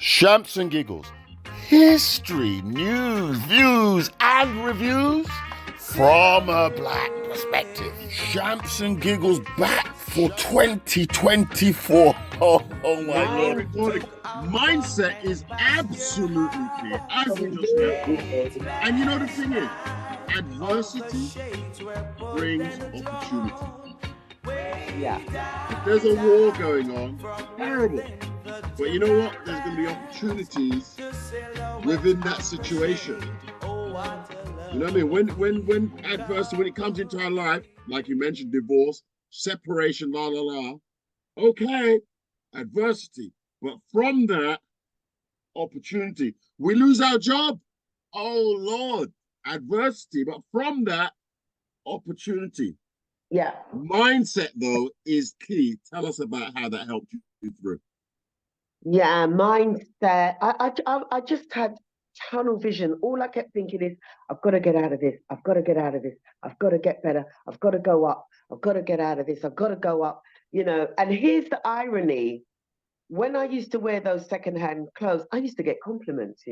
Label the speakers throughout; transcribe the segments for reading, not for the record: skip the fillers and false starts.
Speaker 1: Shamps and giggles. History, news, views, and reviews from a black perspective. Shamps and giggles back for 2024. Oh my lord.
Speaker 2: Recording. Mindset is absolutely key, as we just heard. And you know the thing is, adversity brings opportunity.
Speaker 3: Yeah.
Speaker 2: If there's a war going on, terrible. But you know what? There's going to be opportunities within that situation. You know what I mean? When adversity, when it comes into our life, like you mentioned, divorce, separation, la la la. Okay, adversity. But from that, opportunity. We lose our job. Oh Lord, adversity. But from that, opportunity.
Speaker 3: Yeah.
Speaker 2: Mindset, though, is key. Tell us about how that helped you through.
Speaker 3: Yeah, mindset. I just had tunnel vision. All I kept thinking is, I've got to get out of this. I've got to get out of this. I've got to get better. I've got to go up. I've got to get out of this. I've got to go up. And here's the irony. When I used to wear those secondhand clothes, I used to get compliments,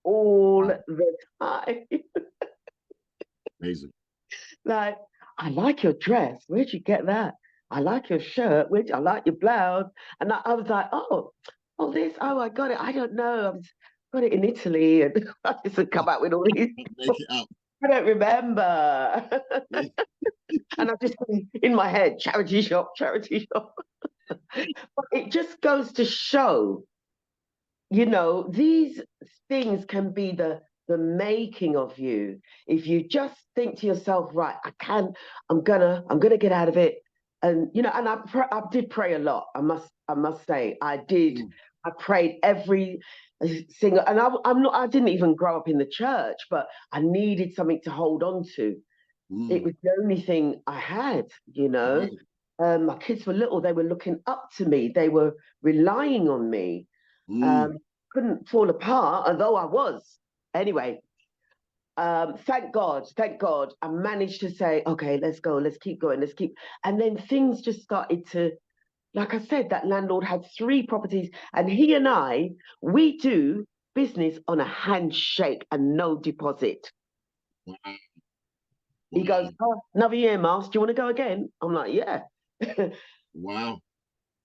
Speaker 3: all the time.
Speaker 2: Amazing.
Speaker 3: Like, I like your dress. Where'd you get that? I like your shirt. I like your blouse. And I was like, I got it. I don't know. Got it in Italy. And I used to come out with all these.
Speaker 2: Make it up.
Speaker 3: I don't remember. And I just in my head, charity shop, charity shop. But it just goes to show, these things can be the making of you. If you just think to yourself, right, I'm gonna get out of it. And I did pray a lot. I must say I did. I prayed every single, and I didn't even grow up in the church, but I needed something to hold on to. It was the only thing I had. My kids were little, they were looking up to me, they were relying on me. Couldn't fall apart, although I was. Anyway, thank God, I managed to say, okay, let's go, let's keep going, and then things just started to, like I said, that landlord had 3 properties, and he and we do business on a handshake and no deposit. He goes, another year, Mars, do you want to go again? I'm like, yeah.
Speaker 2: Wow.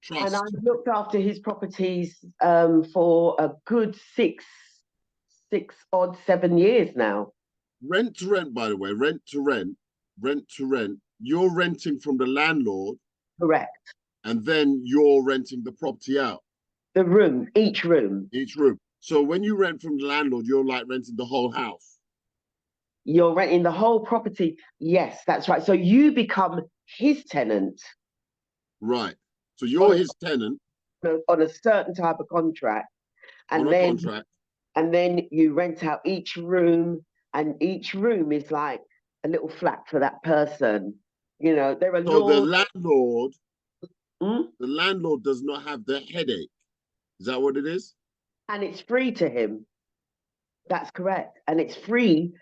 Speaker 2: Trust.
Speaker 3: And I looked after his properties for a good 7 years now.
Speaker 2: Rent to rent, by the way, rent to rent. You're renting from the landlord.
Speaker 3: Correct.
Speaker 2: And then you're renting the property out.
Speaker 3: The room, each room.
Speaker 2: Each room. So when you rent from the landlord, you're like renting the whole house.
Speaker 3: You're renting the whole property. Yes, that's right. So you become his tenant.
Speaker 2: Right. So you're his tenant.
Speaker 3: On a certain type of contract. And then you rent out each room, and each room is like a little flat for that person. There are
Speaker 2: so the landlord does not have the headache. Is that what it is?
Speaker 3: And it's free to him. That's correct. And it's free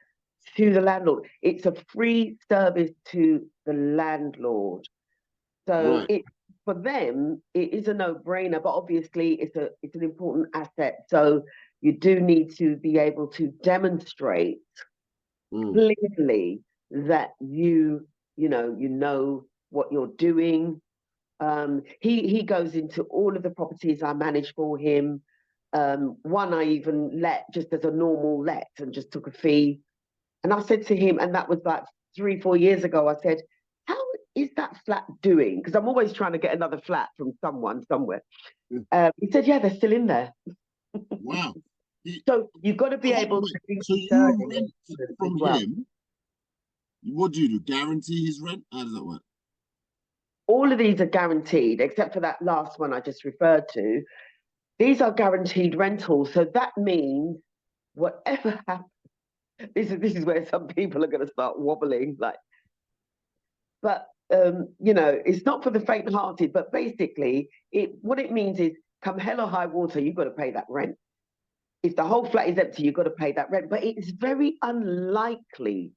Speaker 3: to the landlord. It's a free service to the landlord. So for them, it is a no-brainer, but obviously it's an important asset. So you do need to be able to demonstrate clearly that you know what you're doing. He goes into all of the properties I manage for him. One I even let just as a normal let and just took a fee. And I said to him, and that was like 3-4 years ago, I said, how is that flat doing? Because I'm always trying to get another flat from someone somewhere. He said, yeah, they're still in there.
Speaker 2: Wow.
Speaker 3: So you've got to be able to be.
Speaker 2: So you rent from him. What do? Guarantee his rent? How does that work?
Speaker 3: All of these are guaranteed, except for that last one I just referred to. These are guaranteed rentals. So that means whatever happens, this is where some people are going to start wobbling. But it's not for the faint-hearted. But basically, what it means is, come hell or high water, you've got to pay that rent. If the whole flat is empty, you've got to pay that rent. But it's very unlikely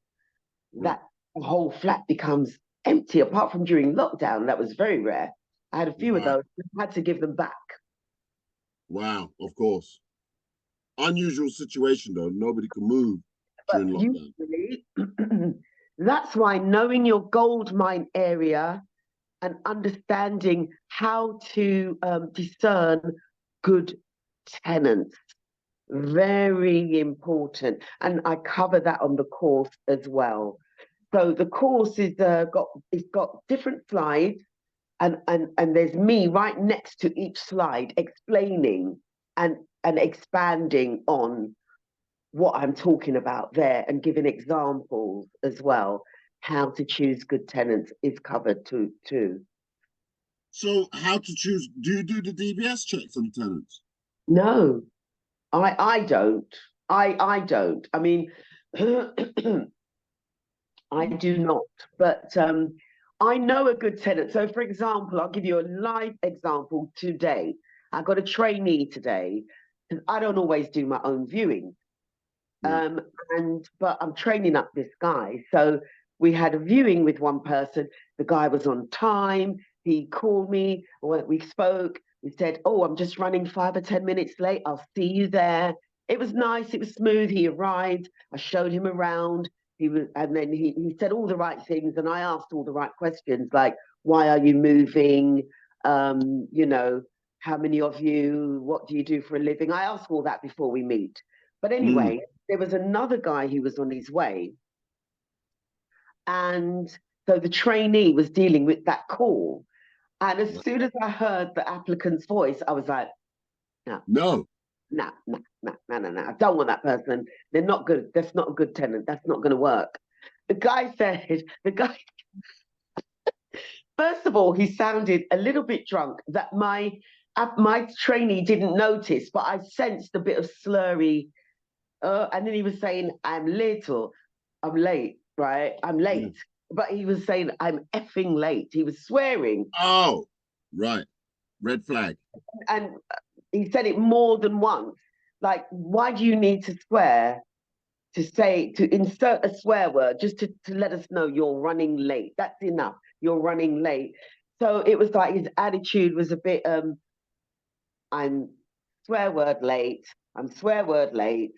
Speaker 3: that the whole flat becomes empty, apart from during lockdown. That was very rare. I had a few of those. I had to give them back.
Speaker 2: Wow, of course. unusual situation though. Nobody can move
Speaker 3: But
Speaker 2: during lockdown.
Speaker 3: usually, that's why knowing your gold mine area and understanding how to discern good tenants, very important. And I cover that on the course as well. So the course is it's got different slides, and there's me right next to each slide explaining and expanding on what I'm talking about there and giving examples as well. How to choose good tenants is covered too.
Speaker 2: So how to choose? Do you do the DBS checks on tenants?
Speaker 3: No, I don't. I don't. I mean, I do not. But I know a good tenant. So, for example, I'll give you a live example today. I got a trainee today. I don't always do my own viewing.
Speaker 2: Yeah.
Speaker 3: But I'm training up this guy. So we had a viewing with one person. The guy was on time. He called me. We spoke. He said, "Oh, I'm just running 5 or 10 minutes late. I'll see you there." It was nice. It was smooth. He arrived. I showed him around. And then he said all the right things, and I asked all the right questions, like, "Why are you moving? You know, how many of you? What do you do for a living?" I asked all that before we meet. But
Speaker 2: Mm.
Speaker 3: anyway, there was another guy who was on his way. And so the trainee was dealing with that call. And as soon as I heard the applicant's voice, I was like, no,
Speaker 2: No.
Speaker 3: no, no, no, no, no, no. I don't want that person. They're not good. That's not a good tenant. That's not going to work. The guy, first of all, he sounded a little bit drunk that my trainee didn't notice, but I sensed a bit of slurry. And then he was saying, I'm late, or I'm late, right? I'm
Speaker 2: Yeah.
Speaker 3: late. But he was saying, I'm effing late. He was swearing.
Speaker 2: Oh, right. Red flag.
Speaker 3: And he said it more than once. Like, why do you need to swear to insert a swear word just to let us know you're running late? That's enough. You're running late. So it was like his attitude was a bit, I'm swear word late. I'm swear word late.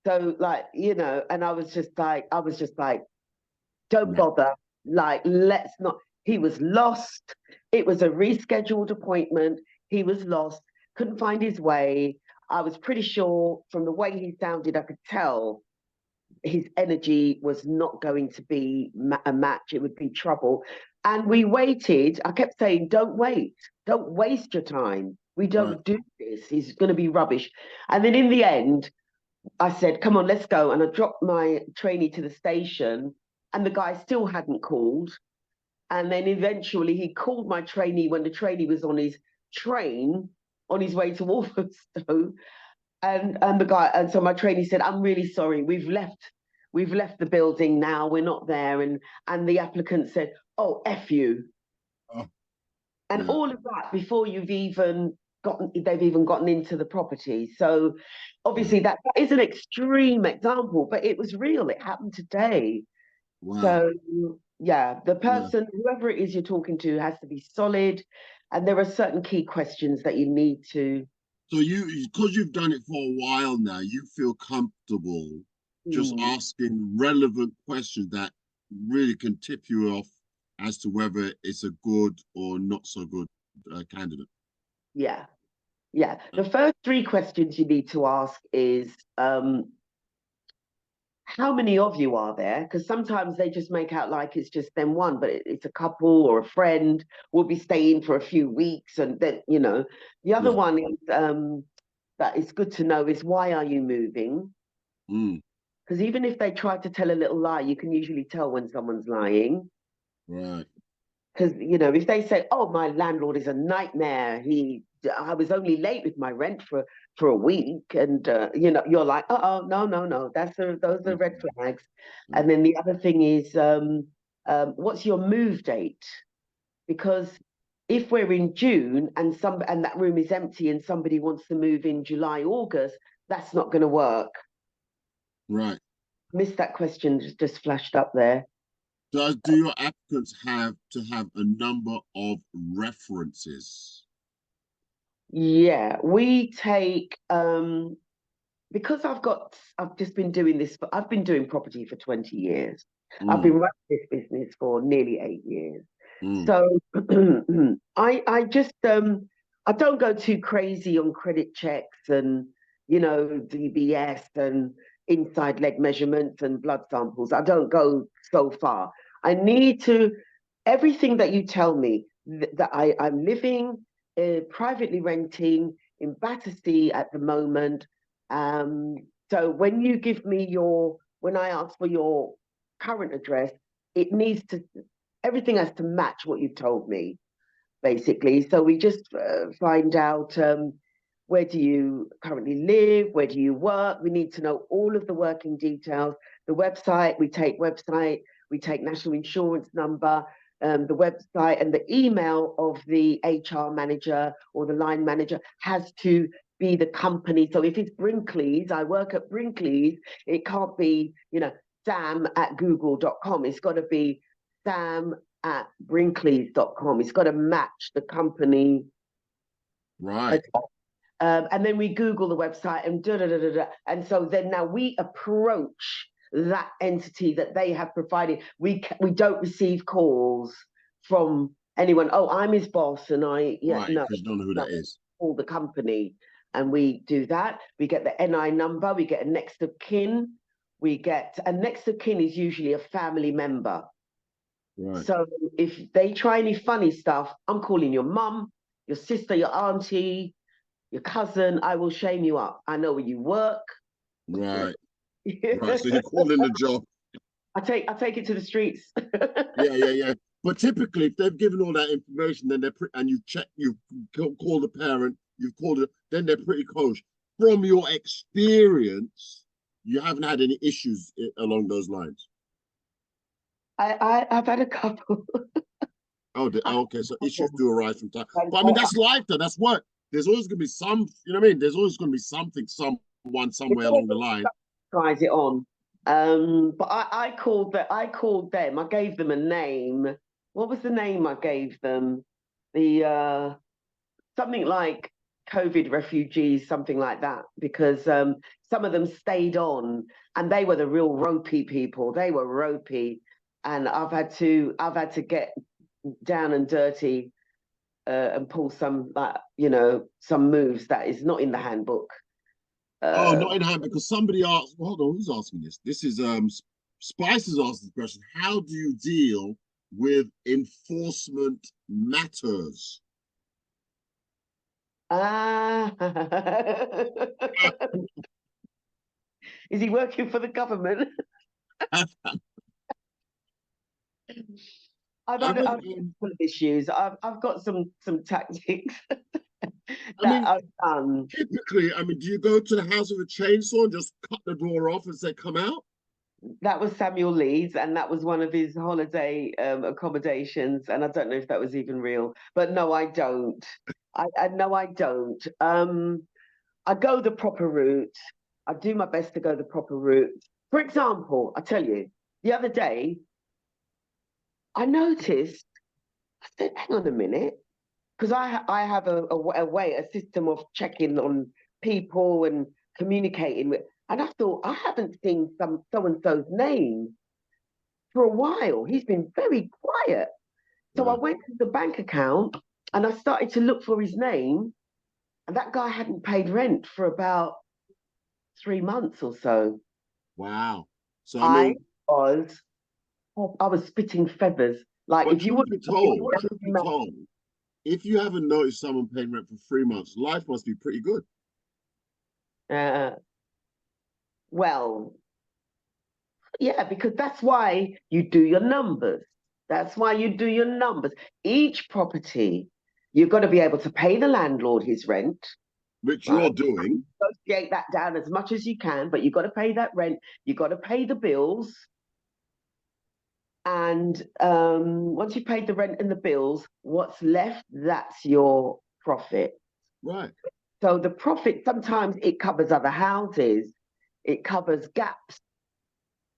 Speaker 3: So like, and I was just like, don't
Speaker 2: No.
Speaker 3: bother. Like, let's not. He was lost. It was a rescheduled appointment. He was lost, couldn't find his way. I was pretty sure from the way he sounded, I could tell his energy was not going to be a match. It would be trouble. And we waited. I kept saying, don't wait. Don't waste your time. We
Speaker 2: Right.
Speaker 3: don't do this. He's going to be rubbish. And then in the end, I said, come on, let's go. And I dropped my trainee to the station, and the guy still hadn't called. And then eventually he called my trainee when the trainee was on his train on his way to Walthamstow. And so my trainee said, I'm really sorry, we've left the building now, we're not there. And the applicant said, oh, F you.
Speaker 2: Oh,
Speaker 3: And
Speaker 2: yeah.
Speaker 3: all of that before they've even gotten into the property. So obviously that is an extreme example, but it was real. It happened today.
Speaker 2: Wow.
Speaker 3: So yeah, the
Speaker 2: Yeah.
Speaker 3: person, whoever it is you're talking to, has to be solid. And there are certain key questions that you need to.
Speaker 2: So because you've done it for a while now, you feel comfortable just asking relevant questions that really can tip you off as to whether it's a good or not so good candidate.
Speaker 3: Yeah. Yeah. The first three questions you need to ask is how many of you are there? Because sometimes they just make out like it's just them one, but it's a couple or a friend will be staying for a few weeks. And then, the other one is that it's good to know is, why are you moving? Because even if they try to tell a little lie, you can usually tell when someone's lying.
Speaker 2: Right.
Speaker 3: Because, if they say, oh, my landlord is a nightmare, I was only late with my rent for a week, and, you're like, oh, no, those are red flags. And then the other thing is, what's your move date? Because if we're in June and that room is empty and somebody wants to move in July, August, that's not going to work.
Speaker 2: Right.
Speaker 3: Missed that question, just flashed up there.
Speaker 2: Do your applicants have to have a number of references?
Speaker 3: Yeah, we take because I've just been doing this, I've been doing property for 20 years. I've
Speaker 2: Mm,
Speaker 3: been running this business for nearly 8 years.
Speaker 2: mm.
Speaker 3: So I just I don't go too crazy on credit checks and DBS and inside leg measurements and blood samples. I don't go so far. I need to everything that you tell me that I'm living privately renting in Battersea at the moment. Um, so when I ask for your current address, it needs to everything has to match what you've told me, basically. So we just find out where do you currently live, where do you work. We need to know all of the working details. The website, we take national insurance number, the website and the email of the HR manager or the line manager has to be the company. So if it's Brinkley's, I work at Brinkley's, it can't be, sam@google.com. It's got to be sam@brinkley's.com. It's got to match the company.
Speaker 2: Right.
Speaker 3: And then we Google the website and da da da da da. And so then now we approach that entity that they have provided. We don't receive calls from anyone. Oh, I'm his boss, and
Speaker 2: Right, because you don't know who
Speaker 3: no,
Speaker 2: that is.
Speaker 3: call the company, and we do that. We get the NI number. We get a next of kin. A next of kin is usually a family member.
Speaker 2: Right.
Speaker 3: So if they try any funny stuff, I'm calling your mum, your sister, your auntie, your cousin. I will shame you up. I know where you work.
Speaker 2: Right. Right. So you're calling the job.
Speaker 3: I take it to the streets.
Speaker 2: Yeah, yeah, yeah. But typically, if they've given all that information, then and you've called the parent, you've called it, then they're pretty kosher. From your experience, you haven't had any issues along those lines.
Speaker 3: I've had a couple.
Speaker 2: Oh, okay. So issues do arise from time.
Speaker 3: And
Speaker 2: But I mean, that's life, though. That's work. There's always going to be some, you know what I mean? There's always going to be something, someone, somewhere along the line.
Speaker 3: tries it on. But I called them. I gave them a name. What was the name I gave them? The something like COVID refugees, something like that, because some of them stayed on, and they were the real ropey people. They were ropey, and I've had to get down and dirty and pull some some moves that is not in the handbook.
Speaker 2: Oh, not in hand because somebody asked. Hold on, who's asking this? This is Spice has asked the question. How do you deal with enforcement matters?
Speaker 3: Ah, is he working for the government? I've
Speaker 2: I
Speaker 3: had
Speaker 2: mean,
Speaker 3: I've had issues. I've got some tactics
Speaker 2: I
Speaker 3: that
Speaker 2: mean,
Speaker 3: I've done.
Speaker 2: typically, I mean, do you go to the house with a chainsaw and just cut the door off and say, "Come out"?
Speaker 3: That was Samuel Leeds, and that was one of his holiday accommodations. And I don't know if that was even real, but no, I don't. I no, I don't. I go the proper route. I do my best to go the proper route. For example, I tell you, the other day I noticed. I said, "Hang on a minute," because I have a system of checking on people and communicating with, and I thought I haven't seen so and so's name for a while. He's been very quiet. So I
Speaker 2: Right.
Speaker 3: went to the bank account and I started to look for his name, and that guy hadn't paid rent for about 3 months or so.
Speaker 2: Wow. So I
Speaker 3: I
Speaker 2: mean,
Speaker 3: was I was spitting feathers. Like
Speaker 2: but
Speaker 3: if you would
Speaker 2: truth be told, if you haven't noticed someone paying rent for 3 months, life must be pretty good.
Speaker 3: uh, well, yeah, because that's why you do your numbers. That's why you do your numbers. Each property, you've got to be able to pay the landlord his rent,
Speaker 2: Which
Speaker 3: right?
Speaker 2: you're doing.
Speaker 3: Negotiate that down as much as you can, but you've got to pay that rent. You've got to pay the bills. And once you've paid the rent and the bills, what's left, that's your profit.
Speaker 2: Right.
Speaker 3: So the profit, sometimes it covers other houses, it covers gaps.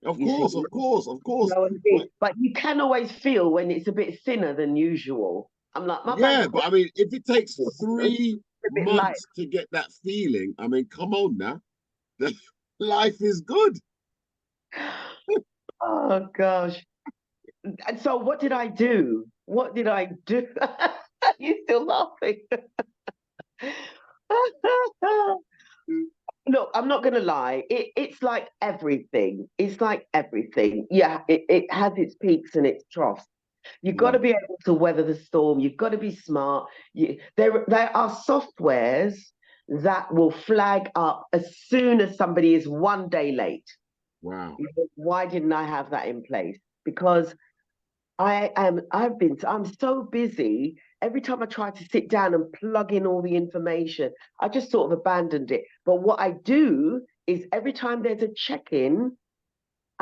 Speaker 2: Of
Speaker 3: You see,
Speaker 2: course, of course, of
Speaker 3: you
Speaker 2: course.
Speaker 3: know what I mean? But you can always feel when it's a bit thinner than usual. I'm like, my bank
Speaker 2: Yeah, but
Speaker 3: account
Speaker 2: I mean, if it takes
Speaker 3: is
Speaker 2: three
Speaker 3: a bit light.
Speaker 2: months to get that feeling, I mean, come on now. then life is good.
Speaker 3: Oh gosh. And so what did I do? What did I do? You still laughing? Look, I'm not gonna lie. It's like everything. It's like everything. Yeah, it has its peaks and its troughs. You've got to
Speaker 2: Right.
Speaker 3: be able to weather the storm. You've got to be smart. There are softwares that will flag up as soon as somebody is 1 day late.
Speaker 2: Wow.
Speaker 3: Why didn't I have that in place? Because I'm so busy. Every time I try to sit down and plug in all the information, I just sort of abandoned it. But what I do is every time there's a check-in,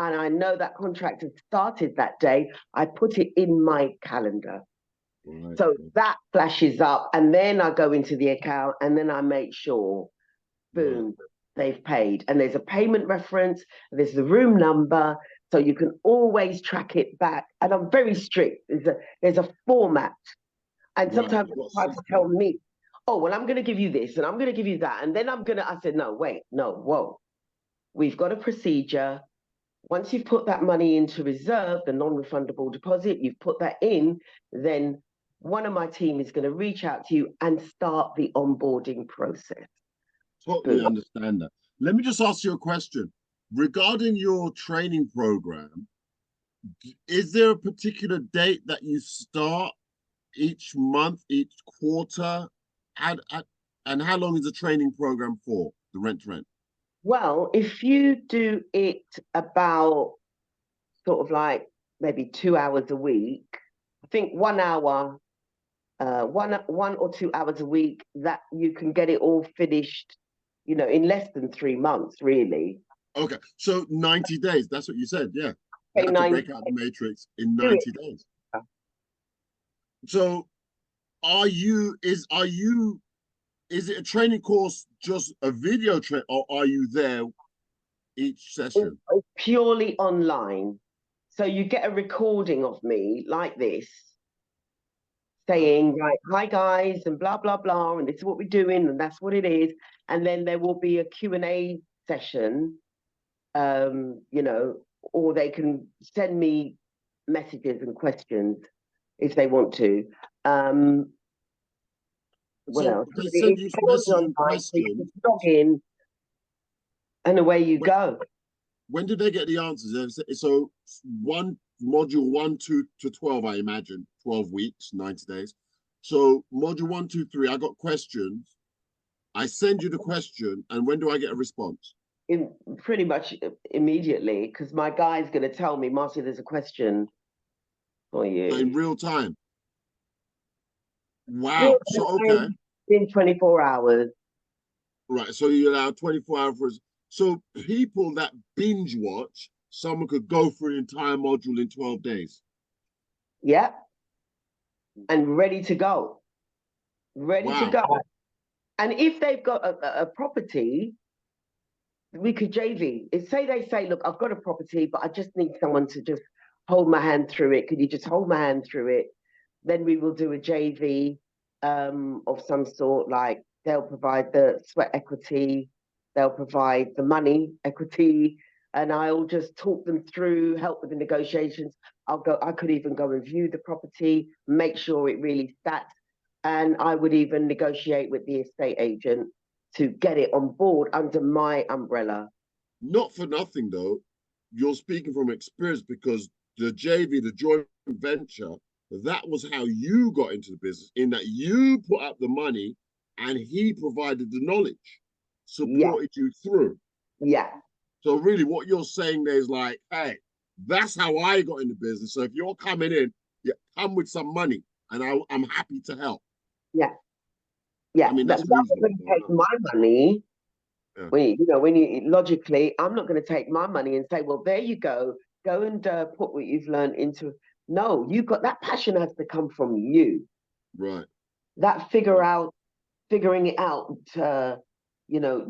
Speaker 3: and I know that contract has started that day, I put it in my calendar.
Speaker 2: Right.
Speaker 3: So that flashes up, and then I go into the account and then I make sure,
Speaker 2: Right.
Speaker 3: boom, they've paid. And there's a payment reference, there's the room number, so you can always track it back. And I'm very strict. There's a format. And
Speaker 2: Right.
Speaker 3: sometimes
Speaker 2: You've
Speaker 3: they
Speaker 2: got
Speaker 3: try to
Speaker 2: system.
Speaker 3: tell me, oh, well, I'm going to give you this and I'm going to give you that. And then I said, no, wait, no, whoa. We've got a procedure. Once you've put that money into reserve, the non-refundable deposit, you've put that in, then one of my team is going to reach out to you and start the onboarding process.
Speaker 2: Totally
Speaker 3: Boom.
Speaker 2: understand that. Let me just ask you a question. Regarding your training program, is there a particular date that you start each month, each quarter? And, and, and how long is the training program for, the rent to rent?
Speaker 3: Well, if you do it about sort of like maybe 2 hours a week, I think 1 hour, one or 2 hours a week, that you can get it all finished, in less than 3 months, really.
Speaker 2: Okay, so 90 days, that's what you said, yeah. You
Speaker 3: Say
Speaker 2: had to
Speaker 3: nine,
Speaker 2: break out the matrix in
Speaker 3: do it.
Speaker 2: 90 days. So is it a training course, just a video train, or are you there each session?
Speaker 3: It's purely online. So you get a recording of me like this, saying, right, hi guys, and blah, blah, blah, and this is what we're doing, and that's what it is. And then there will be a Q&A session, or they can send me messages and questions if they want to. What
Speaker 2: So
Speaker 3: else?
Speaker 2: they send
Speaker 3: It's
Speaker 2: you
Speaker 3: purely
Speaker 2: messages and
Speaker 3: online, so you
Speaker 2: questions.
Speaker 3: just log in and away you
Speaker 2: When,
Speaker 3: go.
Speaker 2: when did they get the answers? So one module 1 to 12, I imagine 12 weeks, 90 days. So module 1, 2, 3, I got questions. I send you the question, and when do I get a response?
Speaker 3: Pretty much immediately, because my guy's going to tell me, Marcia, there's a question for
Speaker 2: In
Speaker 3: you.
Speaker 2: real time.
Speaker 3: Real
Speaker 2: Wow. So okay.
Speaker 3: time in 24 hours.
Speaker 2: Right. So you allow 24 hours. So people that binge watch, someone could go through an entire module in 12 days.
Speaker 3: Yeah. And ready to go. Ready to
Speaker 2: Wow.
Speaker 3: go. And if they've got a property, we could JV. Say they say, look, I've got a property, but I just need someone to just hold my hand through it. Could you just hold my hand through it? Then we will do a JV of some sort, like they'll provide the sweat equity, they'll provide the money equity, and I'll just talk them through, help with the negotiations. I could even go and view the property, make sure it really stacks, and I would even negotiate with the estate agent to get it on board under my umbrella.
Speaker 2: Not for nothing though, you're speaking from experience, because the JV, the joint venture, that was how you got into the business, in that you put up the money and he provided the knowledge,
Speaker 3: Yeah,
Speaker 2: supported you through.
Speaker 3: yeah,
Speaker 2: So really what you're saying there is like, hey, that's how I got in the business. So if you're coming in, you come with some money, and I'm happy to help.
Speaker 3: yeah,
Speaker 2: I
Speaker 3: yeah.
Speaker 2: mean,
Speaker 3: That's
Speaker 2: that's
Speaker 3: not
Speaker 2: reasonable.
Speaker 3: going to take my money.
Speaker 2: Yeah.
Speaker 3: When you logically, I'm not going to take my money and say, well, there you go and put what you've learned into. No, you've got that passion has to come from you.
Speaker 2: Right.
Speaker 3: That
Speaker 2: Right.
Speaker 3: figuring it out,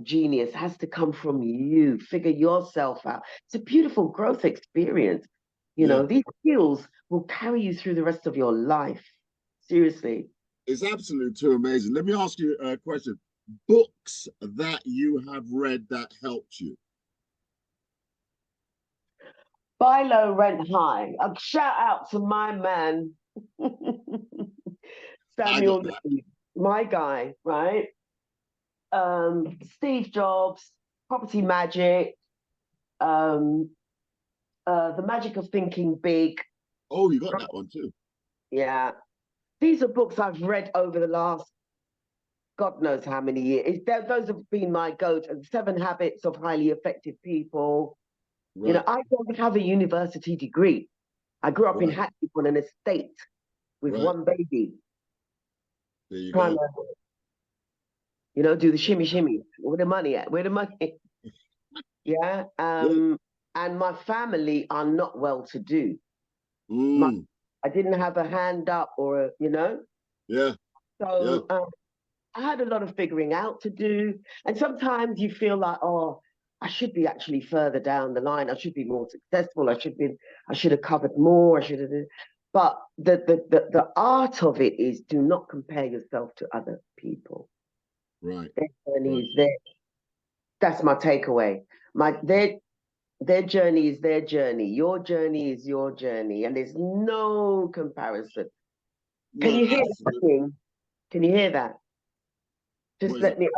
Speaker 3: genius has to come from you. Figure yourself out. It's a beautiful growth experience.
Speaker 2: Yeah.
Speaker 3: These skills will carry you through the rest of your life. Seriously.
Speaker 2: It's absolutely too amazing. Let me ask you a question. books that you have read that helped you.
Speaker 3: Buy low, rent high. A shout out to my man,
Speaker 2: I got
Speaker 3: Samuel
Speaker 2: that.
Speaker 3: Lee, my guy, right? Steve Jobs, Property Magic, um, The Magic of Thinking Big.
Speaker 2: Oh, you got that one too.
Speaker 3: Yeah. These are books I've read over the last God knows how many years. Those have been my go-to. 7 Habits of Highly Effective People.
Speaker 2: Right.
Speaker 3: You know, I don't have a university degree. I grew up in
Speaker 2: Right.
Speaker 3: Hackney on an estate with
Speaker 2: Right.
Speaker 3: one baby.
Speaker 2: There you
Speaker 3: Trying
Speaker 2: go.
Speaker 3: to, do the shimmy shimmy. Where the money at? Where the money? Yeah.
Speaker 2: Yeah.
Speaker 3: And my family are not well to do.
Speaker 2: Mm.
Speaker 3: I didn't have a hand up or
Speaker 2: Yeah. Yeah.
Speaker 3: So I had a lot of figuring out to do. And sometimes you feel like, oh, I should be actually further down the line. I should be more successful. I should have covered more. I should have. But the art of it is do not compare yourself to other people.
Speaker 2: Right.
Speaker 3: Their journey
Speaker 2: Right.
Speaker 3: is their. That's my takeaway. Their journey is their journey. Your journey is your journey, and there's no comparison. Can
Speaker 2: No,
Speaker 3: you hear that?
Speaker 2: absolutely.
Speaker 3: King? Can you hear that?
Speaker 2: What
Speaker 3: Just
Speaker 2: is it?
Speaker 3: let me.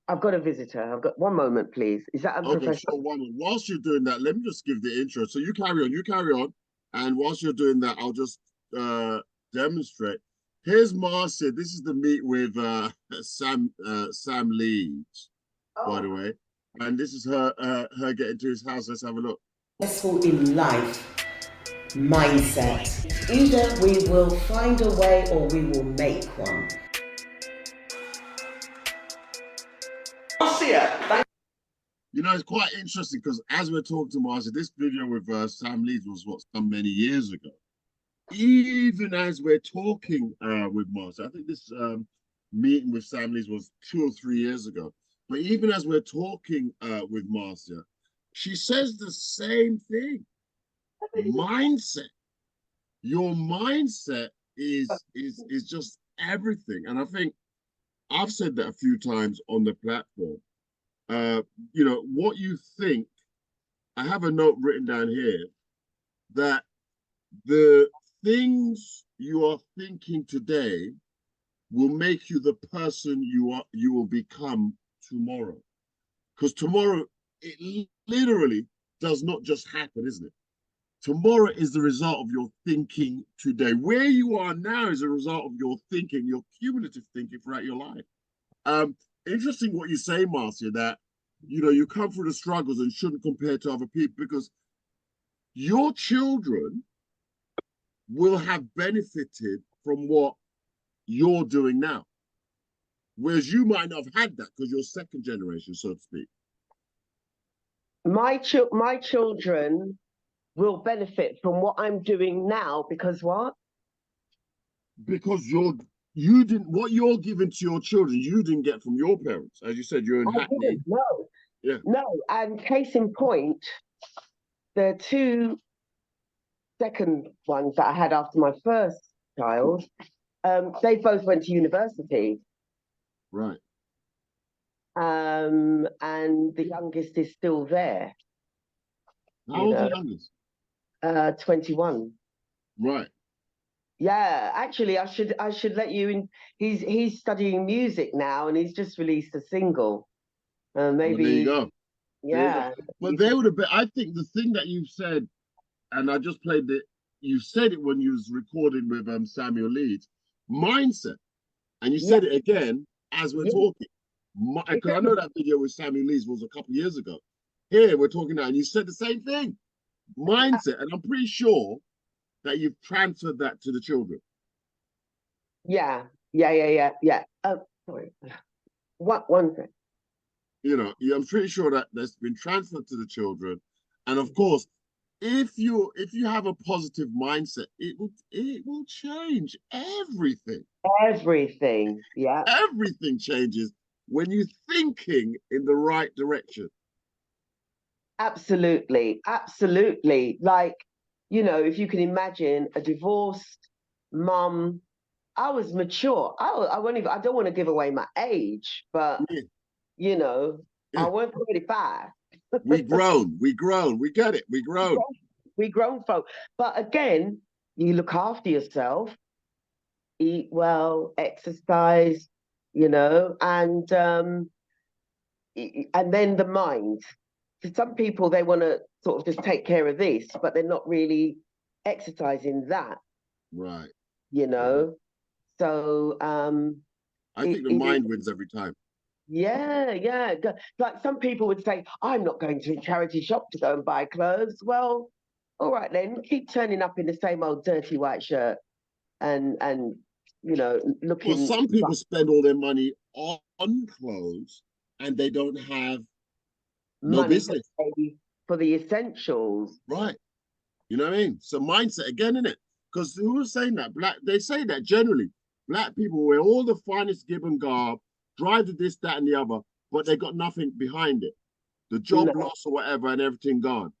Speaker 3: I've got a visitor. I've got one moment, please. Is that
Speaker 2: Okay,
Speaker 3: unprofessional?
Speaker 2: sure. One. Whilst you're doing that, let me just give the intro. So you carry on. You carry on. And whilst you're doing that, I'll just demonstrate. Here's Marcia. This is the meet with Sam Leeds, by
Speaker 3: Oh,
Speaker 2: the way. And this is her getting to his house. Let's have a look.
Speaker 4: Successful in life mindset. Either we will find a way or we will make one.
Speaker 2: You know, it's quite interesting because as we're talking to Marcia, this video with Sam Leeds was some many years ago. Even as we're talking with Marcia, I think this meeting with Sam Leeds was 2 or 3 years ago. But even as we're talking with Marcia, she says the same thing. Mindset. Your mindset is just everything. And I think I've said that a few times on the platform. What you think, I have a note written down here that the things you are thinking today will make you the person you will become tomorrow. Because tomorrow, it literally does not just happen, isn't it? Tomorrow is the result of your thinking today. Where you are now is a result of your thinking, your cumulative thinking throughout your life. Interesting what you say, Marcia, that you come through the struggles and shouldn't compare to other people because your children will have benefited from what you're doing now. Whereas you might not have had that because you're second generation, so to speak.
Speaker 3: my children will benefit from what I'm doing now because what?
Speaker 2: Because you didn't what you're giving to your children, you didn't get from your parents. As you said, you're in
Speaker 3: I
Speaker 2: Hackney.
Speaker 3: didn't. No,
Speaker 2: Yeah.
Speaker 3: no. And case in point, the 2 second ones that I had after my first child, they both went to university.
Speaker 2: Right.
Speaker 3: And the youngest is still there.
Speaker 2: How old's the youngest?
Speaker 3: 21.
Speaker 2: Right.
Speaker 3: Yeah, actually, I should let you in. He's studying music now, and he's just released a single.
Speaker 2: Well, there you
Speaker 3: Maybe,
Speaker 2: go. There you go.
Speaker 3: yeah.
Speaker 2: But they would have been. I think the thing that you've said, and I just played it. You said it when you was recording with Samuel Leeds. Mindset, and you
Speaker 3: Yeah,
Speaker 2: said it again as we're
Speaker 3: yeah.
Speaker 2: talking. Because I know that video with Samuel Leeds was a couple of years ago. Here we're talking now, and you said the same thing. Mindset, and I'm pretty sure that you've transferred that to the children.
Speaker 3: Yeah. Sorry. One thing.
Speaker 2: I'm pretty sure that that's been transferred to the children, and of course, if you have a positive mindset, it will change everything.
Speaker 3: Everything. Yeah.
Speaker 2: Everything changes when you're thinking in the right direction.
Speaker 3: Absolutely. Absolutely. Like, if you can imagine a divorced mum I was mature. I won't even. I don't want to give away my age, but
Speaker 2: Yeah,
Speaker 3: you know, I
Speaker 2: yeah.
Speaker 3: weren't 35.
Speaker 2: We grown. We grown. We get it. We grown.
Speaker 3: We grown folk. But again, you look after yourself, eat well, exercise, and then the mind. For some people, they want to sort of just take care of this, but they're not really exercising that,
Speaker 2: Right.
Speaker 3: you
Speaker 2: Right.
Speaker 3: know. So
Speaker 2: I
Speaker 3: it,
Speaker 2: think the
Speaker 3: it is,
Speaker 2: mind wins every time.
Speaker 3: yeah, yeah. Like some people would say, I'm not going to a charity shop to go and buy clothes. Well, all right then, keep turning up in the same old dirty white shirt and
Speaker 2: Well,
Speaker 3: looking
Speaker 2: some people spend all their money on clothes and they don't have no
Speaker 3: money to
Speaker 2: business.
Speaker 3: pay for the essentials.
Speaker 2: Right. You know what I mean? So mindset again, in it. Because who was saying that? They say that generally. Black people wear all the finest gibbon garb, drive the this, that, and the other, but they got nothing behind it. The job
Speaker 3: No,
Speaker 2: loss or whatever, and everything gone.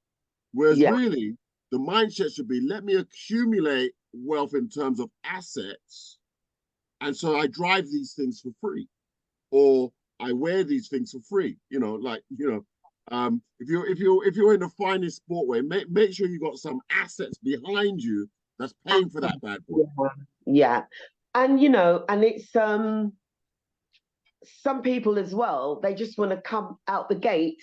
Speaker 2: Whereas
Speaker 3: yeah,
Speaker 2: really, the mindset should be let me accumulate wealth in terms of assets. And so I drive these things for free. Or I wear these things for free. If you're in the finest sport way, make sure you got some assets behind you that's paying for that bad boy.
Speaker 3: yeah, yeah. And and it's some people as well, they just want to come out the gate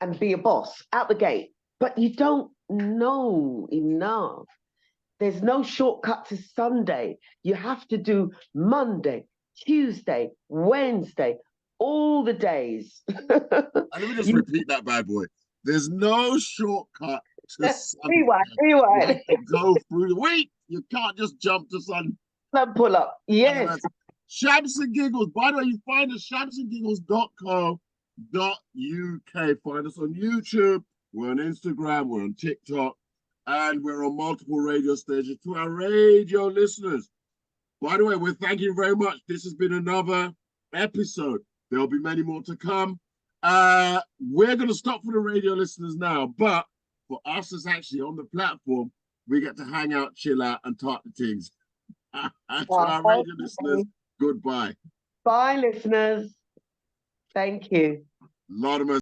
Speaker 3: and be a boss out the gate. But you don't know enough. There's no shortcut to Sunday. You have to do Monday, Tuesday, Wednesday, all the days.
Speaker 2: And let me just
Speaker 3: You
Speaker 2: repeat that bad boy. There's no shortcut to Sunday.
Speaker 3: rewind,
Speaker 2: You have
Speaker 3: rewind,
Speaker 2: to go through the week. You can't just jump to Sunday.
Speaker 3: and pull up. Yes.
Speaker 2: Shabs and Giggles. By the way, you find us shabsandgiggles.co.uk. Find us on YouTube. We're on Instagram. We're on TikTok. And we're on multiple radio stations. To our radio listeners, by the way, we're thanking you very much. This has been another episode. There'll be many more to come. We're going to stop for the radio listeners now. But for us that's actually on the platform, we get to hang out, chill out, and talk to things. And to our radio listeners,
Speaker 3: Okay.
Speaker 2: goodbye.
Speaker 3: Bye, listeners. Thank you.
Speaker 2: Laudamus.